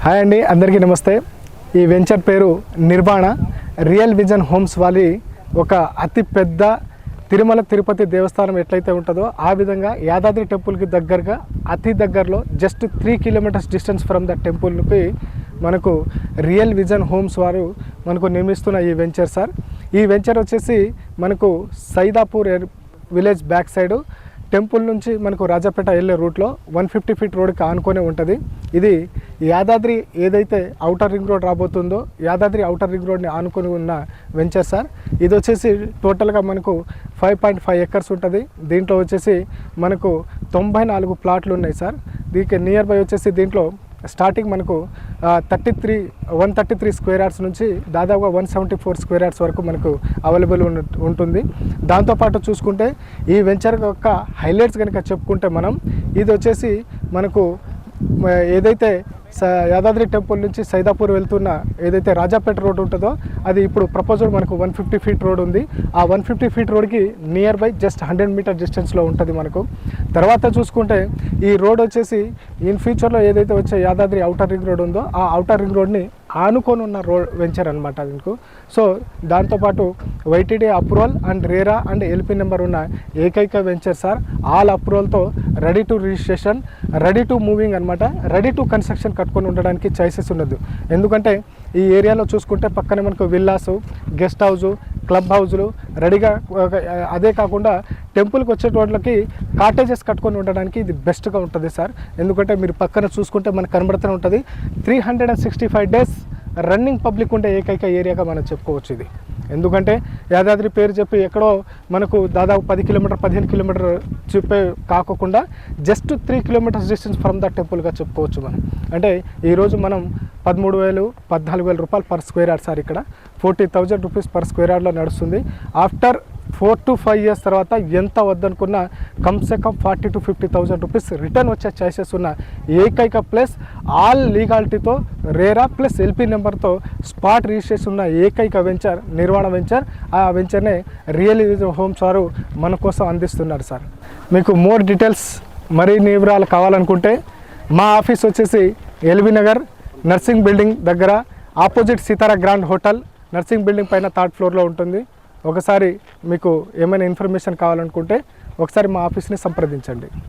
Hi అండి, అందరికీ నమస్తే. ఈ వెంచర్ పేరు నిర్వాణ. రియల్ విజన్ హోమ్స్ వాళ్ళి ఒక అతి పెద్ద తిరుమల తిరుపతి దేవస్థానం ఎట్లయితే ఉంటుందో ఆ విధంగా యాదాద్రి టెంపుల్కి దగ్గరగా అతి దగ్గరలో just 3 kilometres distance from the టెంపుల్కి మనకు రియల్ విజన్ హోమ్స్ వారు మనకు నిర్మిస్తున్న ఈ వెంచర్ సార్. ఈ వెంచర్ వచ్చేసి మనకు Saidapur village back side temple నుంచి మనకు రాజాపేట వెళ్ళే రూట్లో 150 ఫీట్ రోడ్కి ఆనుకొని ఉంటుంది. ఇది యాదాద్రి ఏదైతే ఔటర్ రింగ్ రోడ్ రాబోతుందో యాదాద్రి ఔటర్ రింగ్ రోడ్ని ఆనుకొని ఉన్న వెంచర్ సార్. ఇది వచ్చేసి టోటల్గా మనకు 5.5 ఎకర్స్ ఉంటుంది. దీంట్లో వచ్చేసి మనకు 94 ప్లాట్లు ఉన్నాయి సార్. దీనికి నియర్ బై వచ్చేసి దీంట్లో స్టార్టింగ్ మనకు 133 స్క్వేర్ యార్డ్స్ నుంచి దాదాపుగా 174 స్క్వేర్ యార్డ్స్ వరకు మనకు అవైలబుల్ ఉంటుంది. దాంతోపాటు చూసుకుంటే ఈ వెంచర్ యొక్క హైలైట్స్ కనుక చెప్పుకుంటే మనం ఇది వచ్చేసి మనకు ఏదైతే యాదాద్రి టెంపుల్ నుంచి సైదాపూర్ వెళ్తున్న ఏదైతే రాజాపేట రోడ్ ఉంటుందో అది ఇప్పుడు ప్రపోజల్ మనకు 150 ఫీట్ రోడ్ ఉంది. ఆ 150 ఫీట్ రోడ్కి నియర్ బై జస్ట్ 100 మీటర్ డిస్టెన్స్లో ఉంటుంది మనకు. తర్వాత చూసుకుంటే ఈ రోడ్ వచ్చేసి ఇన్ ఫ్యూచర్లో ఏదైతే వచ్చే యాదాద్రి ఔటర్ రింగ్ రోడ్ ఉందో ఆ ఔటర్ రింగ్ రోడ్ని ఆనుకొని ఉన్న రోడ్ వెంచర్ అనమాట దీనికి. సో దాంతోపాటు YTD approval and RERA and LP number ఉన్న ఏకైక వెంచర్ సార్. ఆల్ అప్రూవల్తో ready to registration, ready to moving అనమాట. రెడీ టు కన్స్ట్రక్షన్ కట్టుకొని ఉండడానికి చాయిసెస్ ఉండదు. ఎందుకంటే ఈ ఏరియాలో చూసుకుంటే పక్కనే మనకు విల్లాసు, గెస్ట్ హౌజు, క్లబ్ హౌజులు రెడీగా, అదే కాకుండా టెంపుల్కి వచ్చే రోడ్లకి కాటేజెస్ కట్టుకొని ఉండడానికి ఇది బెస్ట్గా ఉంటుంది సార్. ఎందుకంటే మీరు పక్కన చూసుకుంటే మనకు కనబడుతూనే ఉంటుంది. 365 డేస్ రన్నింగ్ పబ్లిక్ ఉండే ఏకైక ఏరియాగా మనం చెప్పుకోవచ్చు ఇది. ఎందుకంటే యాదాద్రి పేరు చెప్పి ఎక్కడో మనకు దాదాపు 10 కిలోమీటర్ 15 కిలోమీటర్ చెప్పే కాకుండా just 3 kilometres distance from the టెంపుల్గా చెప్పుకోవచ్చు మనం. అంటే ఈరోజు మనం 13,000 14,000 రూపాయలు పర్ స్క్వేర్ యార్డ్ సార్. ఇక్కడ 40,000 రూపీస్ పర్ స్క్వేర్ యార్డ్లో నడుస్తుంది. ఆఫ్టర్ 4 to 5 ఇయర్స్ తర్వాత ఎంత వద్దనుకున్నా కమ్సే కమ్ 40,000 to 50,000 రూపీస్ రిటర్న్ వచ్చే ఛాయిసెస్ ఉన్న ఏకైక ప్లస్ ఆల్ లీగాలిటీతో రేరా ప్లస్ ఎల్పీ నెంబర్తో స్పాట్ రిజిస్ట్రేషన్ ఉన్న ఏకైక వెంచర్ నిర్వాణ వెంచర్. ఆ వెంచర్నే రియల్ హోమ్స్ వారు మన కోసం అందిస్తున్నారు సార్. మీకు మోర్ డీటెయిల్స్ మరిన్ని వివరాలు కావాలనుకుంటే మా ఆఫీస్ వచ్చేసి ఎల్బీ నగర్ నర్సింగ్ బిల్డింగ్ దగ్గర opposite Sithara grand hotel nursing building పైన 3rd ఫ్లోర్లో ఉంటుంది. ఒకసారి మీకు ఏమైనా ఇన్ఫర్మేషన్ కావాలనుకుంటే ఒకసారి మా ఆఫీస్ని సంప్రదించండి.